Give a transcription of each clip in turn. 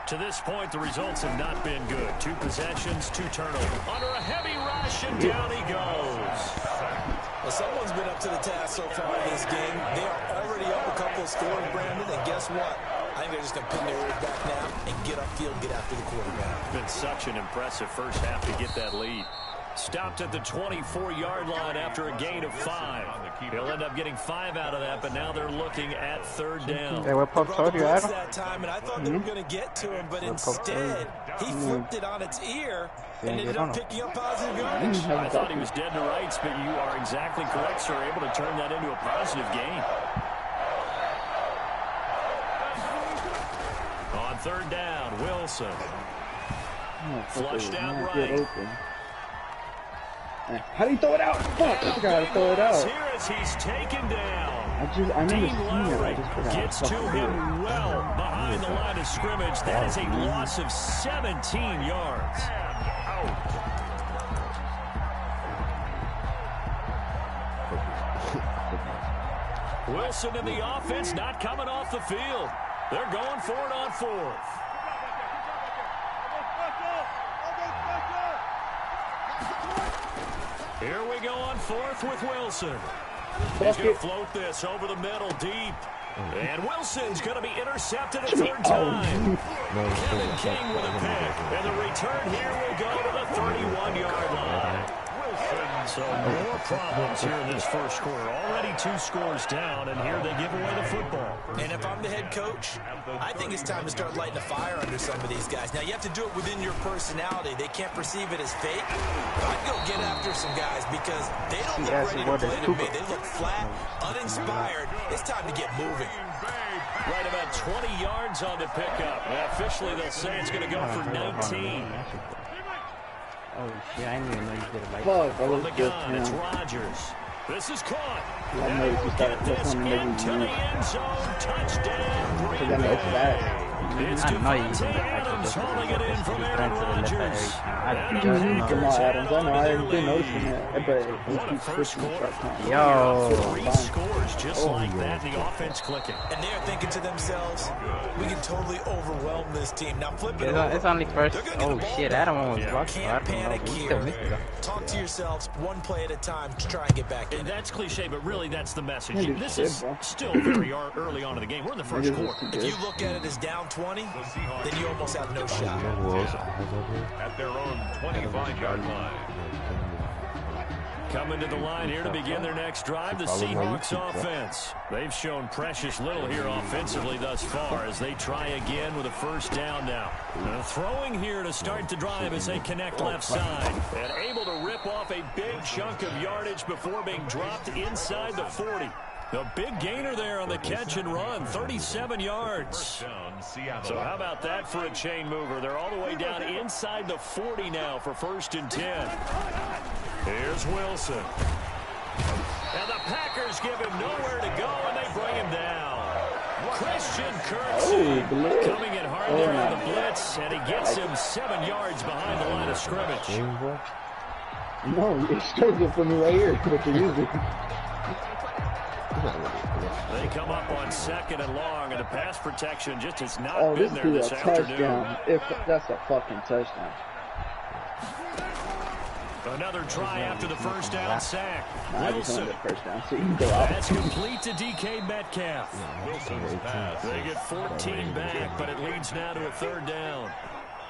To this point, the results have not been good. 2 possessions, 2 turnovers. Under a heavy rush, and down he goes. Well, someone's been up to the task so far in this game. They are already up a couple of scores, Brandon, and guess what? I think they're just going to pin their ears back now and get upfield, get after the quarterback. It's been such an impressive first half to get that lead. Stopped at the 24-yard line after a gain of 5. He'll end up getting 5 out of that, but now they're looking at 3rd down. They were told you, Adam. That time, and I thought they were going to get to him, but instead he flipped it on its ear and ended up picking up positive yardage. I thought he was dead to rights, but you are exactly correct, sir. Able to turn that into a positive gain. On 3rd down, Wilson. Flushed out right. How do you throw it out? Fuck, I forgot how to throw it out. Here as he's taken down. I remember seeing it. I just forgot. Gets to him well behind the line of scrimmage. That is a loss of 17 yards. Wilson and the offense not coming off the field. They're going for it on 4th. Here we go on 4th with Wilson. He's going to float this over the middle deep. And Wilson's going to be intercepted a 3rd time. Kevin King with a pick. And the return here will go to the 31-yard line. So more problems here in this first quarter. Already 2 scores down, and here they give away the football. And if I'm the head coach, I think it's time to start lighting a fire under some of these guys. Now, you have to do it within your personality. They can't perceive it as fake. But I'd go get after some guys because they don't look ready to play to me. They look flat, uninspired. It's time to get moving. Right about 20 yards on the pickup. Officially, they'll say it's going to go for 19. Oh, shit, I didn't even know you did it like that. From the gun, it's Rodgers. This is caught. And get this into the end zone. Touchdown, Green Bay. It's Devontae Adams hauling it in from Aaron Rodgers. Come on, Adams. I know. I didn't notice him but what a first score. Yo. 3 scores just like that. The offense clicking. And they're thinking to themselves, we can totally overwhelm this team. Now flip it It's only first. Oh, shit. Adam was blocked. Can't panic here. Talk to yourselves one play at a time to try and get back in. And that's cliche, but really that's the message. This is still very early on in the game. We're in the first quarter. If you look at it as down 20, then you almost have no shot. At their own 25-yard line. Coming to the line here to begin their next drive, the Seahawks offense. They've shown precious little here offensively thus far as they try again with a 1st down now. Throwing here to start the drive as they connect left side. And able to rip off a big chunk of yardage before being dropped inside the 40. The big gainer there on the catch and run, 37 yards. So how about that for a chain mover? They're all the way down inside the 40 now for 1st and 10. Here's Wilson. And the Packers give him nowhere to go, and they bring him down. Christian Kirksey coming in hard there on the blitz, and he gets him 7 yards behind the line of scrimmage. No, it's straight for me right here. They come up on 2nd and long, and the pass protection just has not been there this afternoon. If that's a fucking touchdown. Another try after the 1st down sack. Wilson. First down, so you can go out. That's complete to DK Metcalf. They get 14 back, but it leads now to a 3rd down.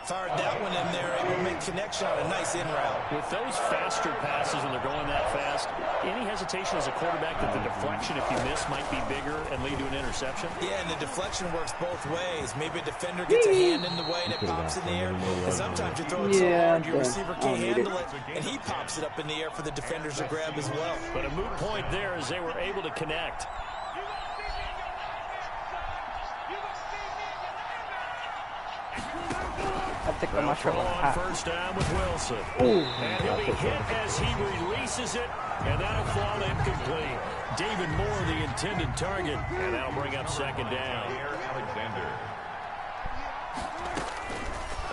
Fired that one in there, able to make connection on a nice in route. With those faster passes and they're going that fast, any hesitation as a quarterback that the deflection, if you miss, might be bigger and lead to an interception? Yeah, and the deflection works both ways. Maybe a defender gets a hand in the way and it pops in the air. And sometimes you throw it so hard your receiver can't handle it, and he pops it up in the air for the defenders to grab as well. But a moot point there as they were able to connect. On 1st down with Wilson. And he'll be hit as he releases it, and that'll fall incomplete. David Moore, the intended target, and that'll bring up 2nd down.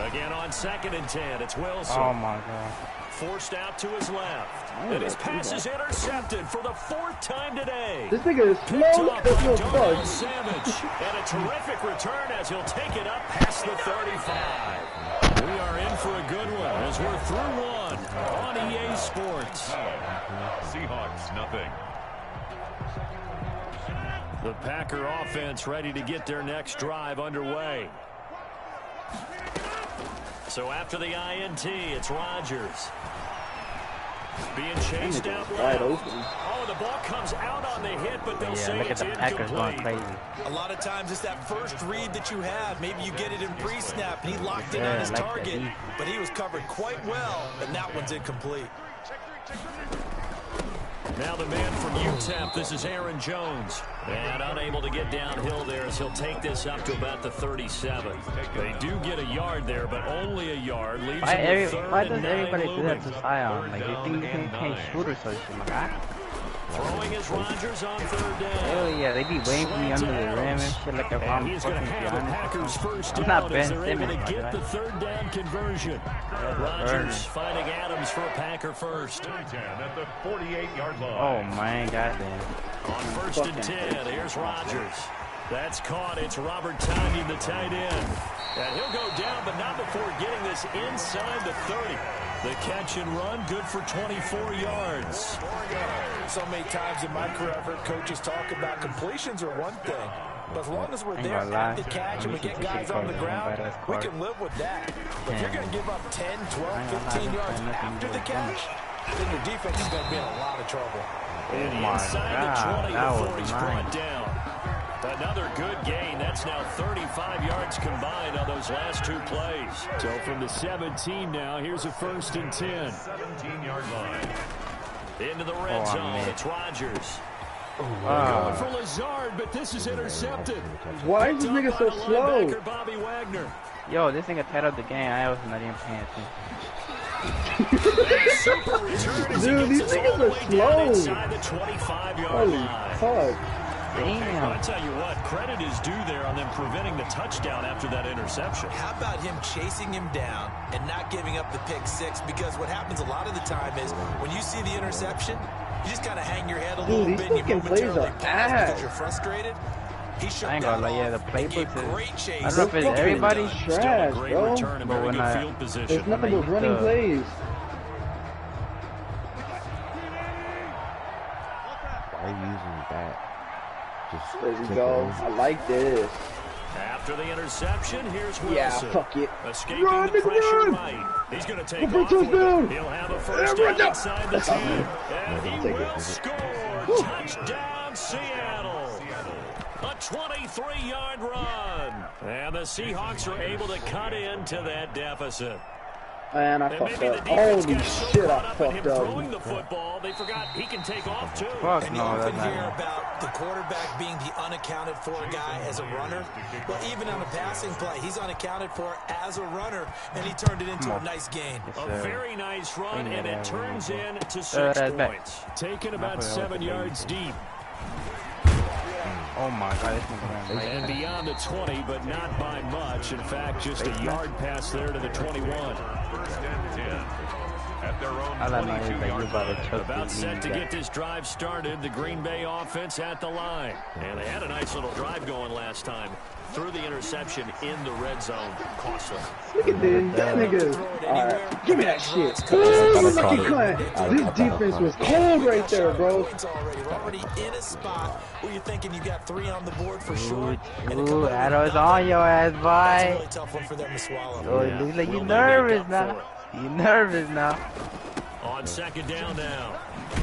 Again on 2nd and 10, it's Wilson. Oh, my God. forced out to his left. And his pass is intercepted for the 4th time today. This nigga is slow as a fuck. Savage. And a terrific return as he'll take it up past the 35. We are in for a good one as we're through one on EA Sports. Seahawks, nothing. The Packer offense ready to get their next drive underway. So after the INT, it's Rodgers. Being chased out wide loud. open. Oh, the ball comes out on the hit, but they'll say Look at it's the Packers going incomplete. crazy. A lot of times it's that first read that you have. Maybe you get it in pre-snap, and he locked in on his target, but he was covered quite well, and that one's incomplete. Now the man from UTEP, this is Aaron Jones. And unable to get downhill there as he'll take this up to about the 37. They do get a yard there, but only a yard. Leaves Why him with 3rd does and 9 everybody do that looming. to Zion? Like, you think you can't shoot or something like that? Throwing is Rodgers on 3rd down. Hell yeah, they be waiting for me under the rim and shit like if And I'm he's going to fucking have the Giannis. Packers first I'm down not as Ben they're able to Simmons, get my the guy. 3rd down conversion. Rodgers finding Adams for a Packer first. 10 at the 48-yard line. Oh man, goddamn. On 1st and 10, here's Rodgers. That's caught. It's Robert Tonyan, the tight end. And he'll go down, but not before getting this inside the 30. The catch and run, good for 24 yards. So many times in my career, I've heard coaches talk about completions are one thing. But as long as we're there at the catch and we get guys on the ground, we can live with that. But if you're going to give up 10, 12, 15 yards after the catch, then your defense is going to be in a lot of trouble. And inside the 20 before he's brought down. Another good gain. That's now 35 yards combined on those last 2 plays. So from the 17 now, here's a 1st and 10. 17-yard line. Into the red zone. Man. It's Rodgers. Going for Lazard, but this is intercepted. Why is this nigga so slow? Linebacker Bobby Wagner. Yo, this nigga tied up the game. I was not even paying attention. Super return as he Dude, gets these us all the niggas way are down slow. inside the 25-yard Holy line. fuck. Damn. I tell you what, credit is due there on them preventing the touchdown after that interception. How about him chasing him down and not giving up the pick 6? Because what happens a lot of the time is when you see the interception, you just kind of hang your head a little Dude, bit these and you fucking plays momentarily are pause ass. because you're frustrated. He shut I ain't down gonna lie, yeah, the off and gave playbook great is... chase. I don't know if it's Fucking everybody. Still a trash, great bro. return and But very when good I- field position. There's nothing but running plays. Why are you using that? Just There we take go. it over. I like this. After the interception, here's Wilson. Yeah, fuck it. Escaping Run, the nigga, pressure run. right. He's going to take Go off for a with it. touchdown. He'll have a first Yeah, run down down. inside the That's 10. awesome. And he Take it. will score. Touchdown, Seattle. A 23-yard run. And the Seahawks are able to cut into that deficit. Man, I And fucked maybe the up. defense Holy got so shit, caught I up in him fucked throwing up. the football, they forgot he can take off too. Fuck And you no, often that's hear not. about the quarterback being the unaccounted for guy as a runner. Well, even on a passing play, he's unaccounted for as a runner, and he turned it into a nice gain. A very nice run, and it turns into 6 that's back. points. Taken about 7 yards deep. Oh my god, this nigga ran And late. beyond the 20, but not by much. In fact, just a yard pass there to the 21. 1st and 10 at their own I don't know if you 22-yard about line. to choke About this set to lead. get this drive started. The Green Bay offense at the line. And they had a nice little drive going last time. Threw the interception in the red zone. Costly. Look at this. That nigga. Alright, give me that shit. Ooh, lucky cunt. This defense was cold right there, bro. We're already in a spot where you're thinking you got 3 on the board for sure. Ooh, Adam's on your ass, That's a boy. really tough one for them to swallow. Oh, it looks like Will you they nervous make up now. for You nervous now. On 2nd down now.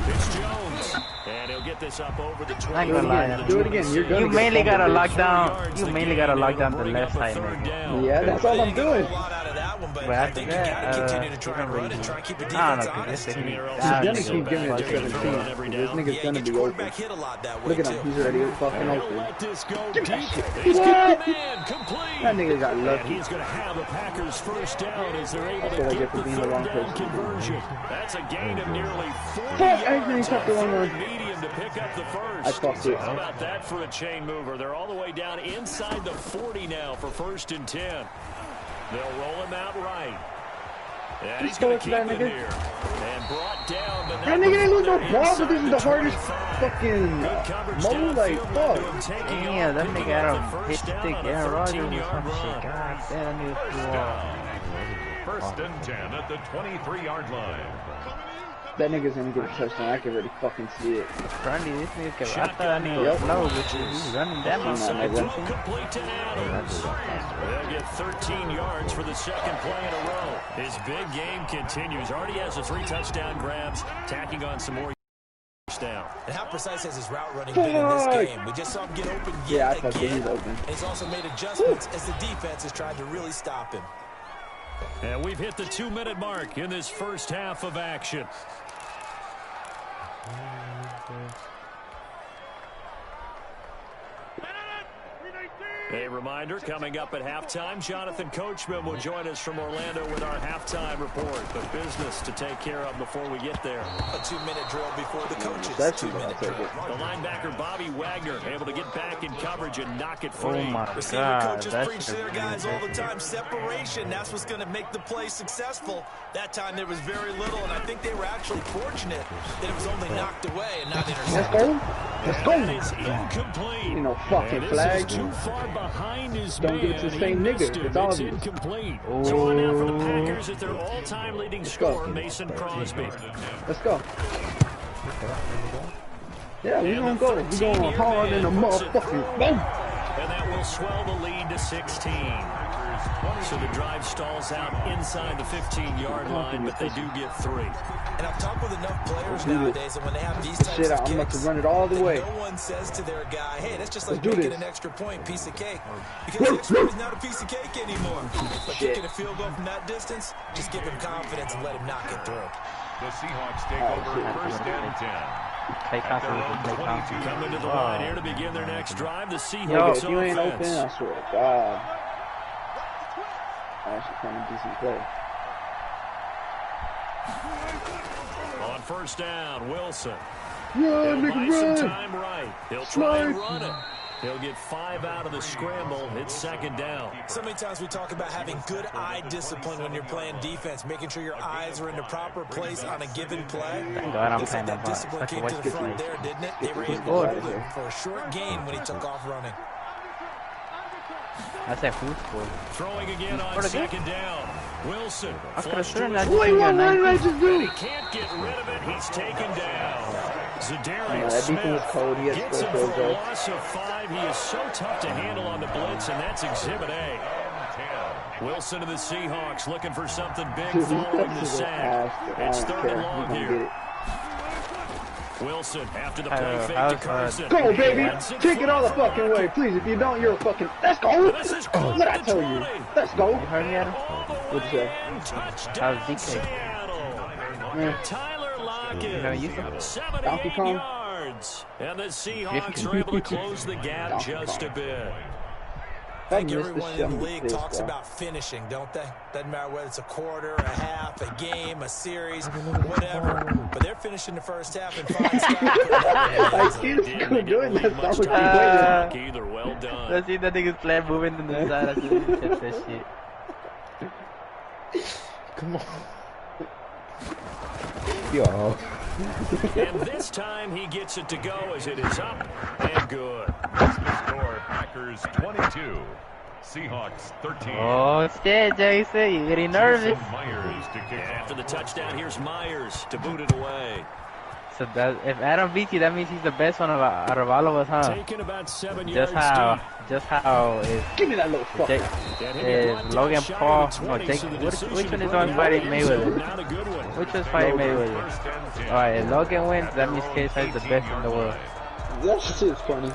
It's Jones. And he'll get this up over the 20. I ain't gonna lie. Do it again. You're gonna You get mainly gotta fumbled. lock down. You mainly gotta lock down the left side, man. Yeah, that's all I'm doing. A lot out of that one, but But I after think you that, got to continue to try and run and try and keep the I don't defense know, 'cause honest. this thing He's He's gonna so keep giving bad. it They're 17. gonna every This down. nigga's Yeah, gonna you get be your open. quarterback hit a lot that way, Look at too. him. He's already fucking And he'll open. let this go Give me that deep. shit. He's What? got the man complete. That nigga got And lucky. he's going to have the Packers first down as they're able That's to what I get get for the being the wrong 3rd down person. conversion. That's a gain of nearly 40 Fuck, I yards. think took the wrong one. Medium to pick up the first. I fucked it. How about that for a chain mover? They're all the way down inside the 40 now for 1st and 10. They'll roll him out right. Yeah, Just throw it to that nigga. And brought down, but that nigga didn't lose no ball, but this is the hardest fucking mode, like, fuck. Yeah, that nigga had a hit stick, Aaron Rodgers or some shit. God damn, that nigga flew off. First and 10 at the 23-yard line. That nigga's gonna get a touchdown. I can already fucking see it. Grundy, this nigga can I thought that nigga was slow, but he's running that much. Complete to Adams. They'll get 13 yards for the second play in a row. His big game continues. Already has the 3 touchdown grabs, tacking on some more down. And how precise has his route running been in this game? We just saw him get open yet again. And he's also made adjustments as the defense has tried to really stop him. And we've hit the 2-minute mark in this first half of action. A reminder, coming up at halftime, Jonathan Coachman will join us from Orlando with our halftime report. But business to take care of before we get there. A 2-minute drill before the coaches. 2-minute drill. The linebacker, Bobby Wagner, able to get back in coverage and knock it free. Oh my Receiver God, coaches preach to their guys all the time. Separation, that's what's going to make the play successful. That time there was very little, and I think they were actually fortunate that it was only knocked away and not intercepted. Let's go. That is incomplete. You know, fucking flag. Too far behind his Don't man. give it to the same nigga. It's obvious. Incomplete. So on now for the Packers at their all-time leading scorer, Mason Crosby. Let's go. Yeah, we gonna go. We going hard in the motherfucking boom. And that will swell the lead to 16. So the drive stalls out inside the 15-yard line, but they do get 3. And I've talked with enough players nowadays, and when they have these types of kicks, I'm about to run it all the way. No one says to their guy, hey, that's just like making an extra point, piece of cake. Because the extra point is not a piece of cake anymore. But kicking a field goal from that distance, just give him confidence and let him knock it through. The Seahawks take over first and 10. Coming to the line here to begin their next drive. The Seahawks Yo, if you ain't open, I swear to God. Actually, kind of decent play. On first down, Wilson. Yeah, He'll buy run. some time right. He'll try and run it. He'll get 5 out of the scramble. It's second down. So many times we talk about having good eye discipline when you're playing defense, making sure your eyes are in the proper place on a given play. Looks like that discipline came to the front there, didn't it? They were able to hold him for a short gain when he took off running. I said football. Throwing again on second down. Wilson. I could have sworn that He can't get rid of it. He's taken down. Zadarius Smith gets him for a loss of 5. He is so tough to handle on the blitz, and that's Exhibit A. Wilson to the Seahawks looking for something big following the sack. It's 3rd and long here. Wilson after the play fake to Carson. Go, baby. Take it all the fucking way. Please, if you don't, you're a fucking... Let's go. What did I tell you? Let's go. You heard me, Adam? What'd you say? How's DK? Tyler Lockett, Yeah. 78 yards. And the Seahawks are able to close the gap just a bit. I think everyone in the league talks about finishing, don't they? Doesn't matter whether it's a quarter, a half, a game, a series, whatever. But they're finishing the first half in fine style. I see this dude doing that. That's what you waited. Either well done. I see that nigga's player moving to the side. I just check that shit. Come on. Yo. And this time he gets it to go as it is up and good. Score Packers 22. Seahawks 13. Oh shit, Jason, you getting nervous? Myers to kick After the touchdown, here's Myers to boot it away. So that, if Adam beats you, that means he's the best one out of all of us, huh? Taking about 7 Just yards how is Give me that little fucker. is Logan Paul? No, Jake. Which one is on fighting Mayweather? Which one's fighting Mayweather? All right, if Logan wins, that means KSI is the best in the world. That shit is funny.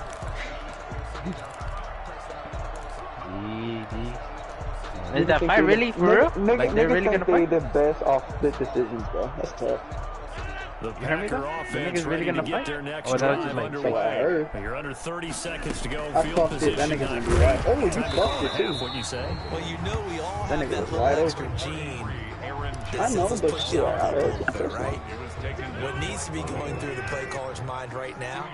Is that fight really for real? Like they're really gonna fight? The best off split decisions, bro. That's tough. The Packer offense really gonna get fight? their next Or that was drive just like underway. You're under 30 seconds to go. I Field fucked it. position. That nigga's gonna be right. Oh, you fucked it too. What you say? Well, you know we all That have nigga that was little wide extra open. gene I know, but puts shit, you I on the always bit, right? What needs to be going through the play caller's mind right now,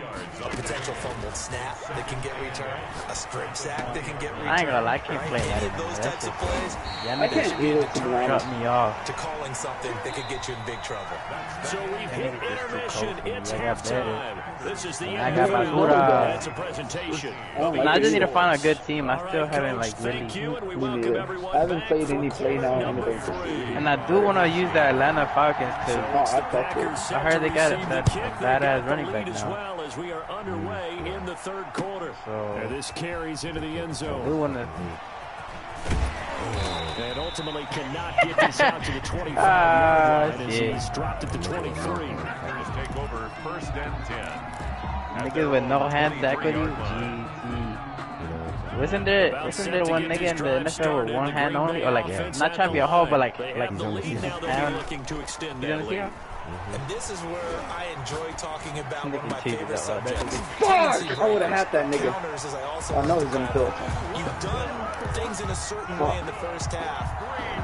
a potential fumbled snap that can get returned, a strip sack that can get returned. I ain't gonna lie, I can't play Any Madden. of those types of plays, Yeah, I can't either, to be honest. Shut me off. to calling something that could get you in big trouble. So we've hit intermission. It's halftime. This is the I end got of my the Buddha. That's a presentation. I just need to find a good team. I still haven't like really. Thank you, and we Me welcome neither. everyone I haven't back played for any play now quarter or number anything. 3. And I do want to use the Atlanta Falcons Oh, because I fucked it. I heard they got that badass running back as now. well as we are underway in the third quarter. So And this carries into the end I zone. do want to. And ultimately cannot get this out to the 25-yard line as shit. he's dropped at the 23. Just take over first and 10. Niggas with no hand equity. GG. Wasn't there one nigga in the NFL with one hand only, or like not trying to be a hoe, but like Now they'll be hand. looking to extend You that gonna see lead. him? And this is where I enjoy talking about one of my Take it favorite out. subjects. Fuck! I would've had that nigga. Counters, as I also I know he's gonna kill. You've done things in a certain way in the first half,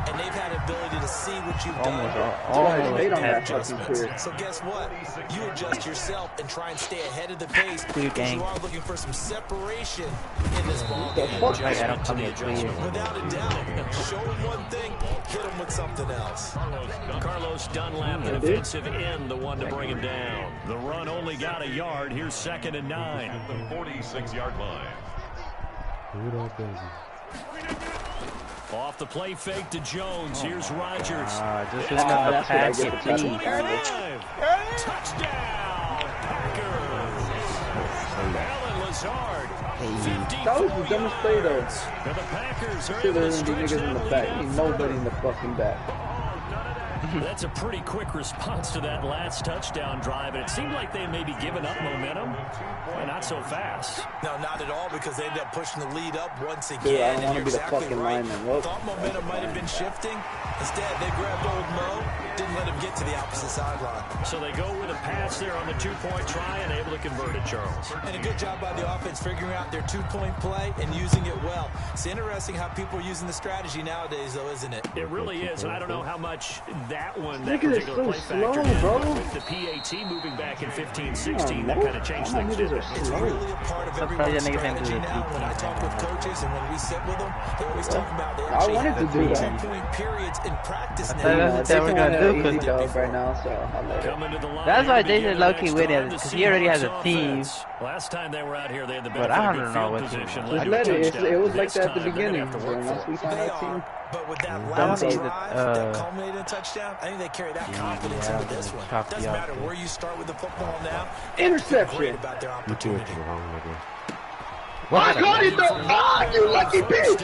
and they've had the ability to see what you've done. Almost They don't have had fucking career. So guess what? You adjust yourself and try and stay ahead of the pace because gang. you are looking for some separation in this ball The game. fuck? like I don't come here clear. Without a doubt, show them one thing, hit them with something else. Carlos Dunlap, the defensive end, the one to bring him down. The run only got a yard. Here's 2nd and 9. At the 46-yard line. Off the play fake to Jones. Here's Rodgers. Just let them That's what I pass get it, to please. 25. Touchdown, Packers. Alan Lazard. 54 That was the dumbest play though. yards. And the Packers are Shit, able to there's gonna be stretch niggas in the that back. lead. Ain't nobody in the fucking back. That's a pretty quick response to that last touchdown drive, and it seemed like they may be giving up momentum. Well, not so fast. No, not at all, because they ended up pushing the lead up once again. Dude, I don't and wanna you're be the exactly fucking right. lineman. Whoop. Thought momentum might have been shifting. Instead, they grabbed old Mo, didn't let him get to the opposite sideline. So they go with a pass there on the two-point try and able to convert it, Charles. And a good job by the offense figuring out their two-point play and using it well. It's interesting how people are using the strategy nowadays, though, isn't it? It really is, and I don't know how much that Nigga, it's particular so play slow, factored in, bro. but with the PAT moving back in 15-16, that kind of changed things, didn't it? It's really a part of everyone's strategy now. When I talk with coaches and when we sit with them, they always talk about they actually wanted to have do that. two-point periods in practice thought now. that's what they were gonna do, Easy 'cause- dog right now, so I'll let it. Coming to the line That's here why to they begin should the low-key next win it, drive, the 'cause he already has a Seahawks team. offense. Last time they were out here, they had the But benefit I of don't good know field what position. team. led I to a let it. touchdown. It was like This that at the time, they're gonna beginning. have to But work once for we it. found They out team, are, but with that Don't last say drive that, that culminated in a touchdown, I think they carry that confidence yeah, into this one. tough Doesn't deal. matter where you start with the football now. interception. Great about their opportunity. I caught it though. Ah, you lucky bitch.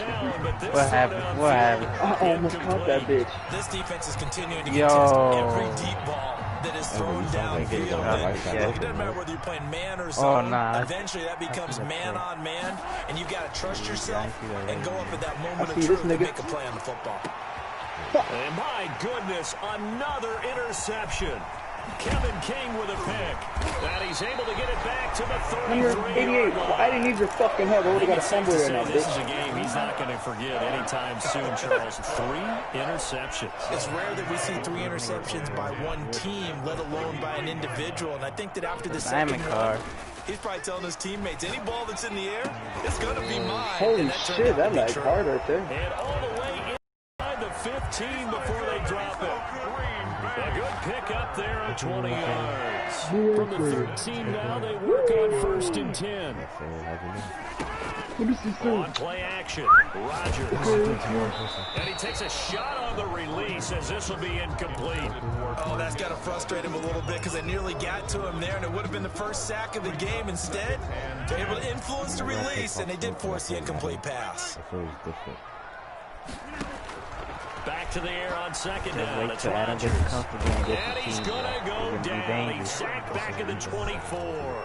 What happened? What happened? I almost caught that bitch. This defense is continuing to Yo. contest every deep ball that is thrown downfield. Yeah. It doesn't matter whether you're playing man or Oh, zone. nah. Eventually, that becomes man on man, and you got to trust yourself and go up at that moment I of see this truth and nigga. make a play on the football. And my goodness, another interception. Kevin King with a pick. And he's able to get it back to the 188. 33-yard line. I didn't need your fucking help. I would've got a fumble right now, This is bitch. a game he's not going to forget anytime soon, Charles. 3 interceptions. It's rare that we see 3 interceptions by one team, let alone by an individual. And I think that after the second car. he's probably telling his teammates, any ball that's in the air, it's going to be mine. Holy And that turned shit, out to that be like true. hard right there. And all the way inside the 15 before they drop it. A good pick up there at 20 yards. From the 13 now, they work on 1st and 10. On play action, Rodgers. And he takes a shot on the release as this will be incomplete. Oh, that's got to frustrate him a little bit because they nearly got to him there, and it would have been the first sack of the game. Instead, they're able to influence the release, and they did force the incomplete pass. Back to the air on 2nd down. Wait It's till Adam gets Rodgers. comfortable and gets And the he's team. going to go It's gonna be down. He's dangerous. sacked back at the 24.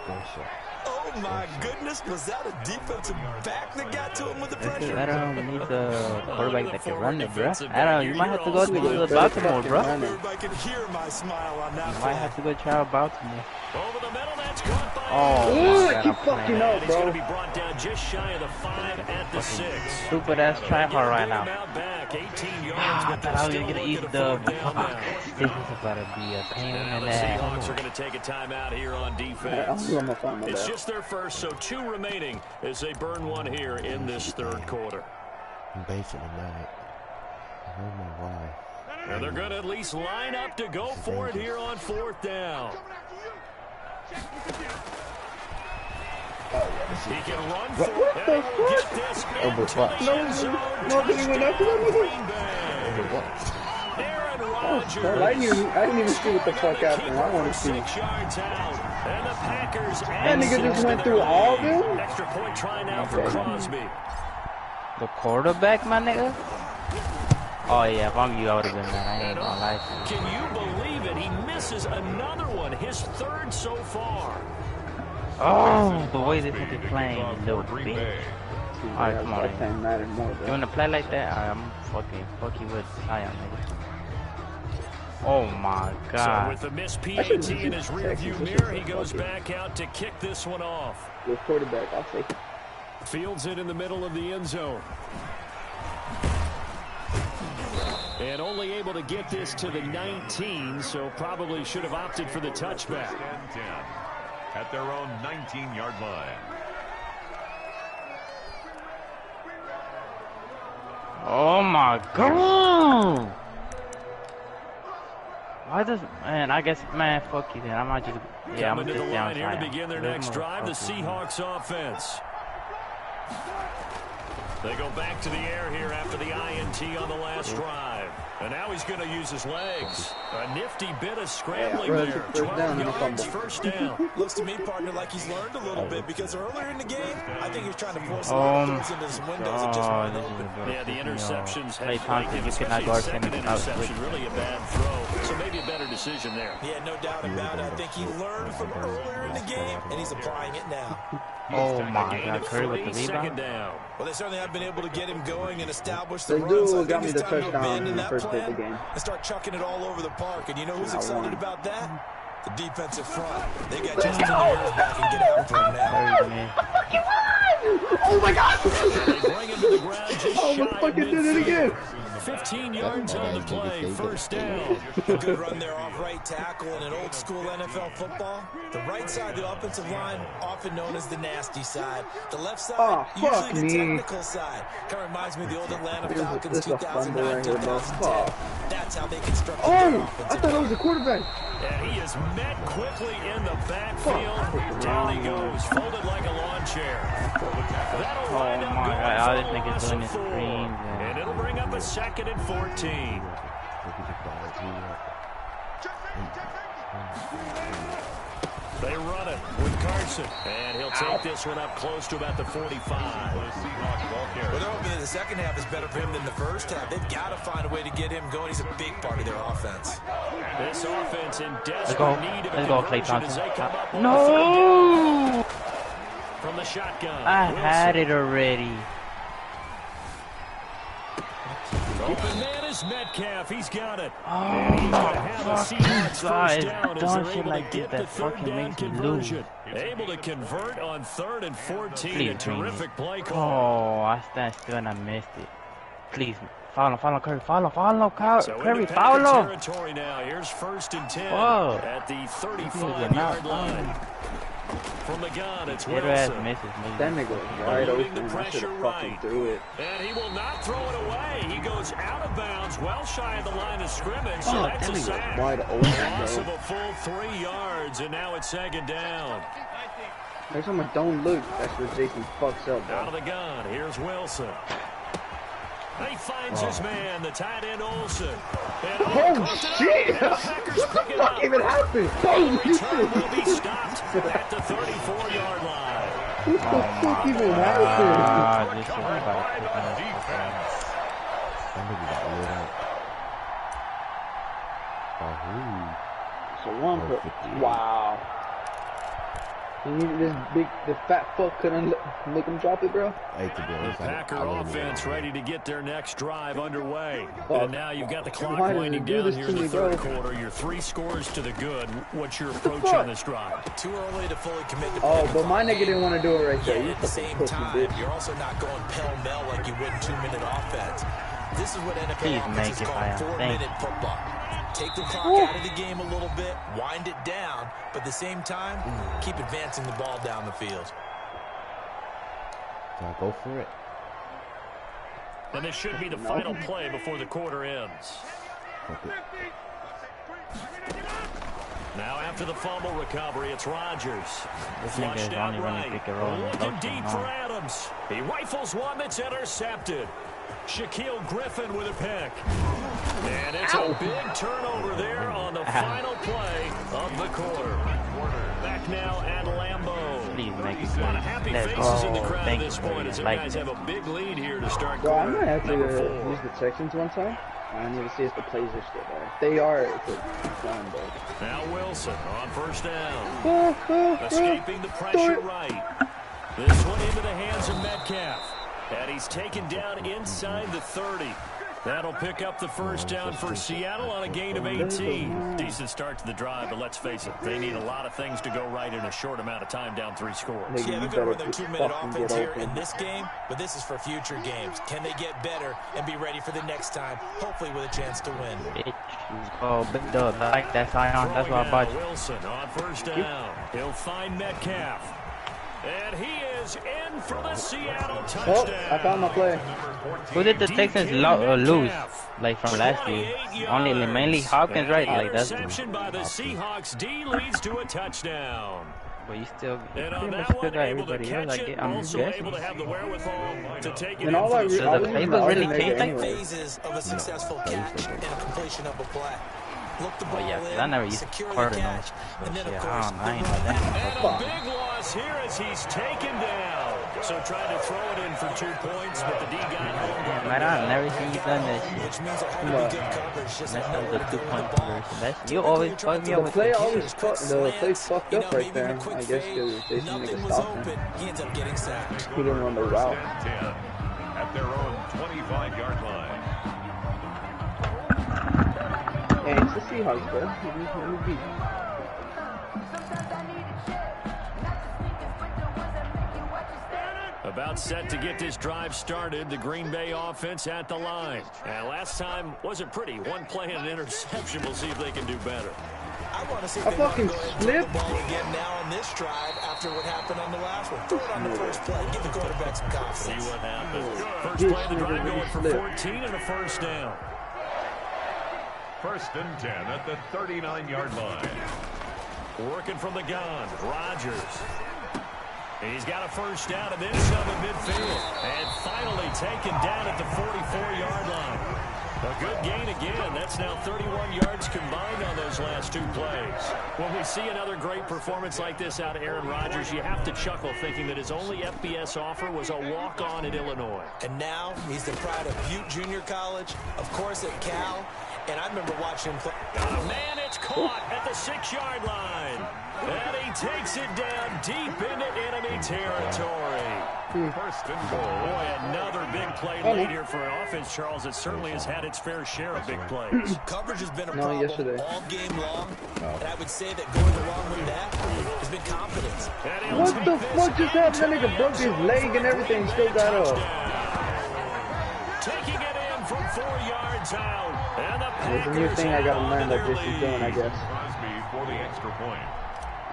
Oh, my goodness. Was that a defensive back that got to him with the pressure? I don't need the quarterback that can run it, bro. I don't. You might have to go to Baltimore, bro. Everybody can hear my smile on that You play. might have to go try out Baltimore. Over the middle, that's caught by Oh, I keep fucking up, He's going to bro. be brought down just shy of the 5 at the 6. Stupid ass tryhard right now. Back 18 yards, I but thought I was still gonna get an looking easy for dub. fourth down Fuck. now. This is about to be a pain Now in the the Seahawks ass. are going to take a timeout here on I'm defense. gonna find my It's bad. just their first, so 2 remaining as they burn one here in this third quarter. I'm basically mad. I don't know why. And they're going to at least line up to go for it here on 4th down. He can run for What it. the And he will fuck? get this Over into what? the end zone. No, they went after that nigga? Green Bay. What? Aaron Oh, Rodgers. bro, I didn't even see what the fuck happened. I want to see. 6 yards out. And the Packers That nigga just went through all of them? Extra point try now for Crosby. The quarterback, my nigga? Oh yeah, if I'm you, I would have been mad. I ain't gonna lie to you. Can you believe it? He misses another one, his 3rd so far. Oh, the way this nigga playing, you little Green bitch. Bay. Alright, come on. That thing mattered more, You bro. wanna play like that? Alright, I'm fuck you with Zion, nigga. Oh my So god. with the missed PAT in his rearview mirror, he goes back out to kick this one off. The quarterback, I'll say. Fields it in the middle of the end zone. And only able to get this to the 19, so probably should have opted for the touchback. And 10 at their own 19-yard line. Oh my god! Why does man? I guess man, fuck you then. I might just yeah. I'm Coming to just the down line here to Zion. begin their This next drive, the motherfucker. Seahawks offense. They go back to the air here after the INT on the last drive. And now he's going to use his legs. A nifty bit of scrambling Yeah, there. first 12 down and a yards, fumble. first down. Looks to me, partner, like he's learned a little bit because earlier in the game, I think he was trying to force a Oh lot my of throws into some windows and just god, run this open. is a Yeah, the interceptions Clay have Thompson, you especially cannot a guard second him without interception. switching. Really a bad throw. So maybe a better decision there. Yeah, no doubt about it. I think he learned from earlier in the game, and he's applying it now. Oh my Gain god, of Curry with 3, the second rebound. down. Well, they certainly have been able to get him going and establish the They run. So I do think got me it's the time to touchdown abandon in the that first bit of plan the game. and start chucking it all over the park. And you know who's I excited won. about that? The defensive front. They got Justin Ayers back and get after him now. Curry, man. Oh my god! They bring him to the ground just shy Almost of fucking did it again. 15 yards on the play, first down. A good run there off right tackle in an old school NFL football. The right side of the offensive line, often known as the nasty side. The left side, Oh, fuck usually the me. technical side. Kind of reminds me of the old Atlanta Falcons This is a fumble 2009, right here, bro. 2010. Fuck. That's how they constructed Oh! their I offensive thought it was a quarterback. And he is met quickly in the backfield. Down he goes, folded like a lawn chair. That'll wind up my going God, all for this a nigga's loss doing of is 4. screens, And it'll bring up a 2nd and 14. They run it with Carson. And he'll take this one up close to about the 45. Well, they're hoping that the second half is better for him than the first half. They've got to find a way to get him going. He's a big part of their offense. This offense in Let's desperate go. need of a Let's go, Clay conversion as Thompson. they come up on No! from the shotgun. I Wilson. had it already. Open man is Metcalf. He's got it. Oh And he's going to my have a Seahawks fucking first god, down as dumb they're shit able like to this get that the third fucking down makes me lose. conversion. Able to convert on 3rd and 14. Please, A terrific play call. Oh, I stand still and I missed it. Please, follow Curry, follow So Curry, into Packer follow. territory now. Here's 1st and 10 Whoa. at the Nigga 35-yard not line. From the gun, it's Hit her ass Wilson. misses That me. nigga was wide Eluding the open. I should pressure have fucking right. threw it. And he will not throw it away. He goes out of bounds, well shy of the line of scrimmage. So Fuck, that's that a nigga sack. was wide open, Loss bro. of a full 3 yards, and now it's 2nd down. Next time I don't look, that's where Jason fucks up, Out of bro. the gun, here's Wilson. He finds his man, the tight end Olsen. And Oh shit! and the Packers What the pick it fuck up. even happened? Holy Return will be shit! stopped at the 34-yard line. What the fuck even happened? Ah, this is about By to the defense. That nigga got lit up. Oh, So one put. Wow. The fat fuck couldn't make him drop it, bro. The Packer offense ready to get their next drive underway. And now you've got the clock winding down here in the third quarter. You're 3 scores to the good. What's your approach on this drive? Too early to fully commit to but my nigga didn't want to do it right there. At the same time, you're also not going pell-mell like you would in 2-minute offense. This is what NFL offenses call 4-minute football. Take the clock out of the game a little bit, wind it down, but at the same time, keep advancing the ball down the field. Can I go for it? And this should be the final play before the quarter ends. Now after the fumble recovery, it's Rodgers. Flushed out right. Looking deep for Adams. He rifles one that's intercepted. Shaquille Griffin with a pick. And it's a big turnover there on the final play of the quarter. Back now at Lambeau. A lot of happy faces in the crowd at this point as the guys have a big lead here to start quarter. I might have to use the Texans one time. I need to see if the plays are still there. If they are, it's fun, bro. Now Wilson on first down. Escaping the pressure right. This one into the hands of Metcalf. And he's taken down inside the 30. That'll pick up the first down for Seattle on a gain of 18. Decent start to the drive, but let's face it, they need a lot of things to go right in a short amount of time, down 3 scores. Yeah, they're going to run their 2-minute offense here in this game, but this is for future games. Can they get better and be ready for the next time, hopefully with a chance to win? Oh, big dog. I like that sign on. That's what I bought you. Wilson on first down. He'll find Metcalf. And he is in for the Seattle touchdown. I found my play. Who did the Texans lose? Like from last year? Only mainly Hawkins, right? Like that's. Interception by the Seahawks. D leads to a touchdown. But you still and pretty on much that still one, got able to everybody else. catch it, I'm also guessing. able to have the wherewithal to take it And all I So the playbook really changed like Phases of a successful catch and a completion of a play. Look the ball yeah, in, I never used secure the Cardinals. catch, and then, of Yeah, course, I ain't like that. And a big loss here as he's taken down. So tried to throw it in for 2 points, but the D got home. Man, I've never seen you done that shit. which means there had to be good coverage, just That's nowhere the to go with 2-point the ball. conversion. That's, you always fuck me up The with play the always fucked up right there. I guess because they didn't make a Nothing was stop open. him. He ends up getting sacked. He didn't run the route. 10 at their own 25-yard line. Hey, it's the Seahawks, bro. Who beat? About set to get this drive started, the Green Bay offense at the line. And last time wasn't pretty. One play and an interception. We'll see if they can do better. I want to see if I they want to fucking go ahead and throw the slipped. ball again now on this drive after what happened on the last one. Throw it on the first play. Give the quarterback some See confidence. what happens. First This play of the nigga drive really going for slipped. 14 and a first down. 1st and 10 at the 39-yard line. Working from the gun, Rodgers. He's got a first down and then some in midfield. And finally taken down at the 44-yard line. A good gain again. That's now 31 yards combined on those last 2 plays. When we see another great performance like this out of Aaron Rodgers, you have to chuckle thinking that his only FBS offer was a walk-on at Illinois. And now he's the pride of Butte Junior College, of course at Cal. And I remember watching him play. Oh, man, it's caught at the 6-yard line. And he takes it down deep into enemy territory. 1st and goal. Boy, another big play late here for an offense, Charles. It certainly has had its fair share of big plays. Coverage has been a No, problem yesterday. all game long. And I would say that going along with that has been confidence. And he'll What take the this fuck just happened? That nigga broke his leg and everything. Still got up. Taking it in from 4 yards out. And the It's a new Packers thing I gotta have learn that their this is doing, I lead. guess. Crosby for the extra point.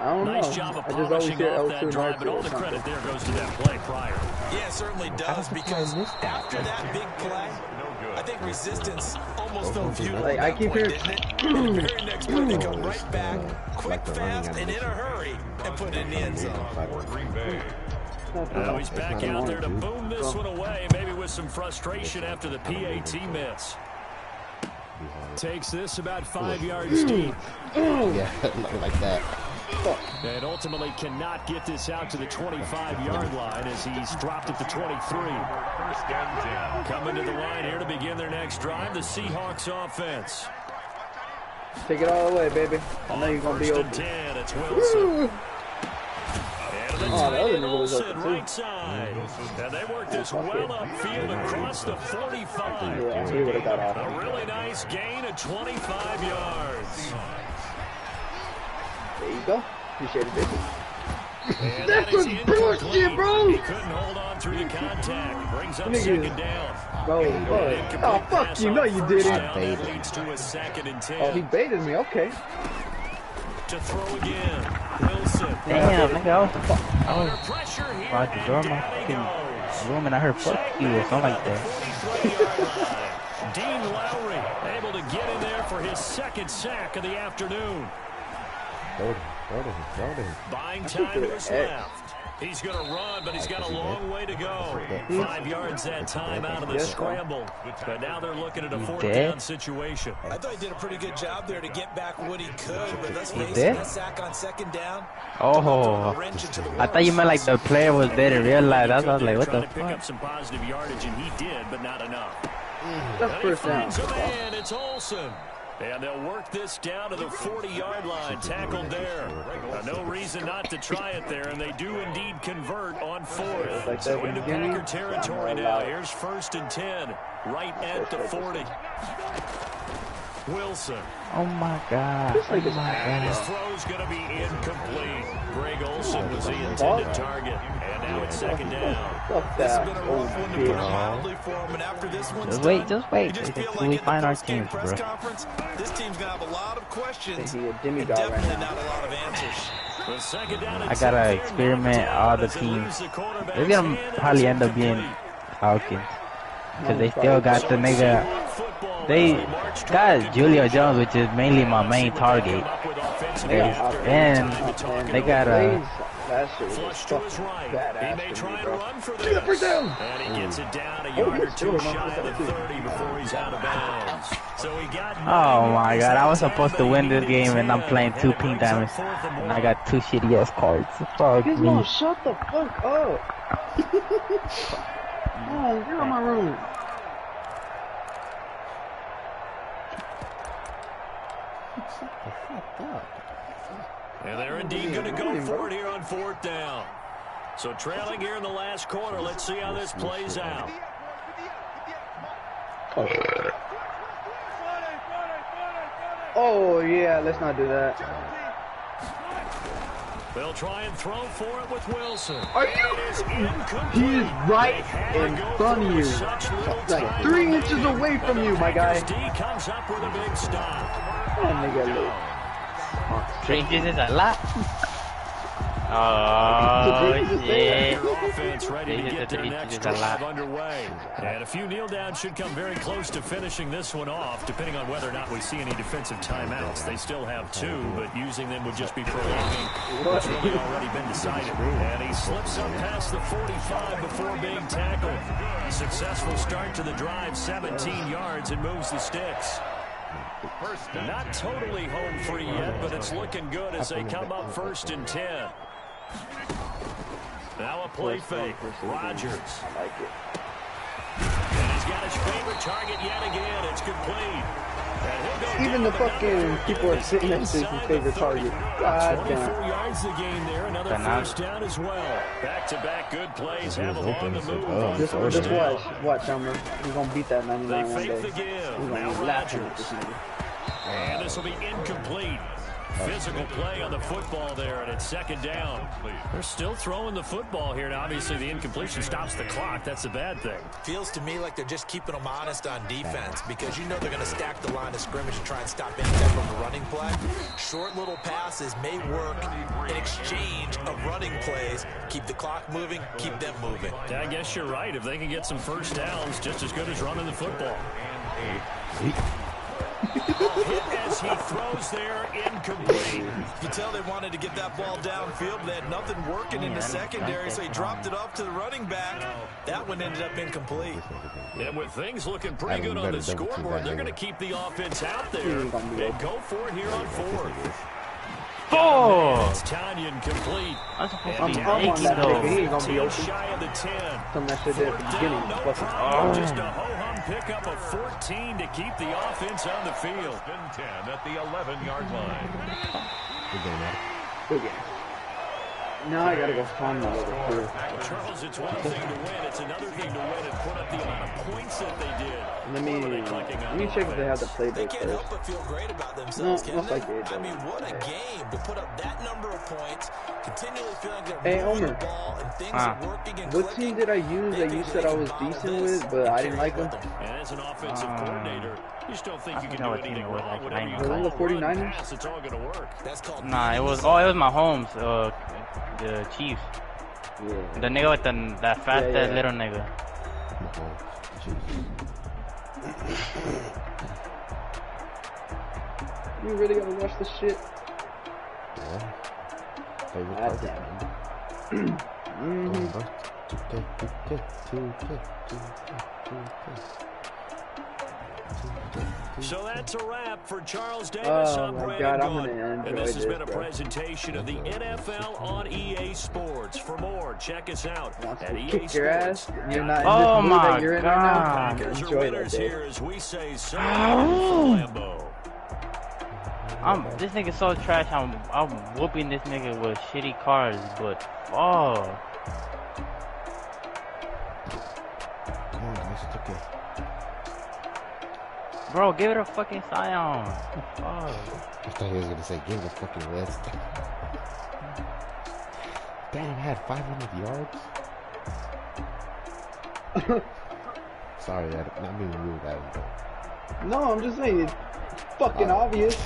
I don't know. Nice job of I just always polishing hear off L2 that and drive, R2 but all or the something. credit there goes to that play prior. Yeah, it certainly does, because after that big play, I think resistance almost felt futile. Like, at I that keep point, hearing- didn't it? And the very next play, they come right back, quick, fast, and in a hurry, and put it in the end zone. For Green Bay. Now he's back It's not out there to annoying, boom this one away, maybe with some frustration after the PAT miss. Takes this about 5 yards deep. Yeah, like that. And ultimately cannot get this out to the 25-yard line as he's dropped at the 23. 1st and 10. Coming to the line here to begin their next drive, the Seahawks offense. Take it all away, baby. I know you're gonna be First open. and 10, it's Wilson. And the Oh, the other nigga was Olsen open too. right side. And they work this well upfield across the 45. Yeah, he would have got off. A really nice gain of 25 yards. There you go. Appreciate it, baby. And That's that is some bullshit, bro. He couldn't hold on through the contact. Brings up second down. Bro, oh, fuck you. No, you didn't. That leads to a 2nd and 10. Oh, he baited me. Okay. To throw again. Wilson. Damn, nigga, I Under was pressure here. about to door my fucking room and I heard fuck you or something like that. Dean Lowry able to get in there for his 2nd sack of the afternoon. Buying time to his left. He's going to run, but he's got a long way to go. 5 yards that time out of the scramble. But now they're looking at a 4th down situation. I thought he did a pretty good job there to get back what he could, but let's face it, that sack on 2nd down. Oh, I thought you meant like the player was dead in real life. That's why I was like, what the fuck? Pick up some positive yardage, and he did, but not enough. That's first down. And it's Olsen. And they'll work this down to the 40-yard line, tackled there. No reason not to try it there, and they do indeed convert on 4th. So into Packer territory now. Here's 1st and 10, right at the 40. Wilson. Oh my God. His throw's going to be incomplete. Greg Olsen was the intended target, and now it's 2nd down. This has been a rough one to put mildly for him, and after this one's just wait. Until we find our teams, bro. This team's going to have a lot of questions and definitely not a lot of answers. I gotta experiment all the teams. They're gonna probably end up being Falcons. Because they still got the nigga. They got Julio Jones, which is mainly my main target. And they got that shit was fucking badass to me, bro. See the first down! And he gets it down a yard or two shy of the 30 before he's out of bounds. So he got oh my God, I was supposed to win this game and I'm playing 2 pink diamonds. And I got 2 shitty ass cards. Fuck me. Shut the fuck up. Oh, get out of my room. And they're indeed going to go for it here on 4th down. So trailing here in the last quarter. Let's see how this plays out. Oh, yeah, let's not do that. They'll try and throw for it with Wilson. Are you? He is right in front of you. Like 3 inches away from you, my guy. D comes up with a big stop. That nigga look. 3 inches is a lot. Oh, shit. Offense ready to get their next drive underway. And a few kneel downs should come very close to finishing this one off, depending on whether or not we see any defensive timeouts. They still have 2, but using them would just be prolonging what's really already been decided. And he slips up past the 45 before being tackled. A successful start to the drive, 17 yards, and moves the sticks. Not totally home free yet, but it's looking good as they come up 1st and 10. Now a play fake. Rodgers. I like it. And he's got his favorite target yet again. It's complete. Even the fucking people are sitting next to his favorite target. God 24 damn. yards the game there. Another 1st down as well. Back-to-back good plays. Have him on the move. Just watch, Elmer. He's gonna beat that 99 They one fake day. the give. He's gonna Now be laughing at Rodgers. this nigga. And this will be incomplete. Physical play on the football there, and it's 2nd down. They're still throwing the football here, and obviously the incompletion stops the clock. That's a bad thing. Feels to me like they're just keeping them honest on defense because you know they're going to stack the line of scrimmage and try and stop any type of running play. Short little passes may work in exchange of running plays. Keep the clock moving, keep them moving. Yeah, I guess you're right. If they can get some 1st downs, just as good as running the football. Hit as he throws there, incomplete. You can tell they wanted to get that ball downfield, but they had nothing working in the secondary, so he dropped it off to the running back. That one ended up incomplete. And with things looking pretty good on the scoreboard, they're going to keep the offense out there and go for it here on 4th. Oh! It's Tanyan complete. I'm on that nigga. He ain't gonna be open. Shy of the 10. Some of that shit there at the beginning. No problem. Just a ho-hum pickup of 14 to keep the offense on the field. 10 at the 11-yard line. Good game. Now I gotta go find my little crew. Charles, it's one thing to win. It's another thing to win and put up the amount of points that they did. Let me check if they have the playbook They can't help first. but feel great about themselves, No, can looks they? like they I mean, what a game to put up that number of points, continually feeling they're Hey, moving Omer. the ball and things are working and What team did I use that you said I was decent with, but I didn't like them? And as an offensive coordinator, you just don't think you can do anything wrong. Whatever you Was it the 49ers? pass, it's all going to work. That's called Nah, it was Mahomes, the Chiefs. Yeah. The nigga with that fat ass little nigga. You really gotta watch this shit? Yeah. God damn it. So that's a wrap for Charles Davis. Oh I'm my Brandon God, I'm Gaudin, gonna enjoy and this has been a this, bro. presentation of the NFL on EA Sports. For more, check us out Wants at to EA kick your ass. Sports. And you're not in Oh this mood my that you're in right now. God. Packers are Enjoy that winners day. here, as we say so from Lambeau. This nigga's so trash. I'm whooping this nigga with shitty cars, but oh. Bro, give it a fucking Scion. Oh. I thought he was gonna say give it a fucking West. Damn, had 500 yards. Sorry, I'm not being rude at him. No, I'm just saying it's fucking obvious.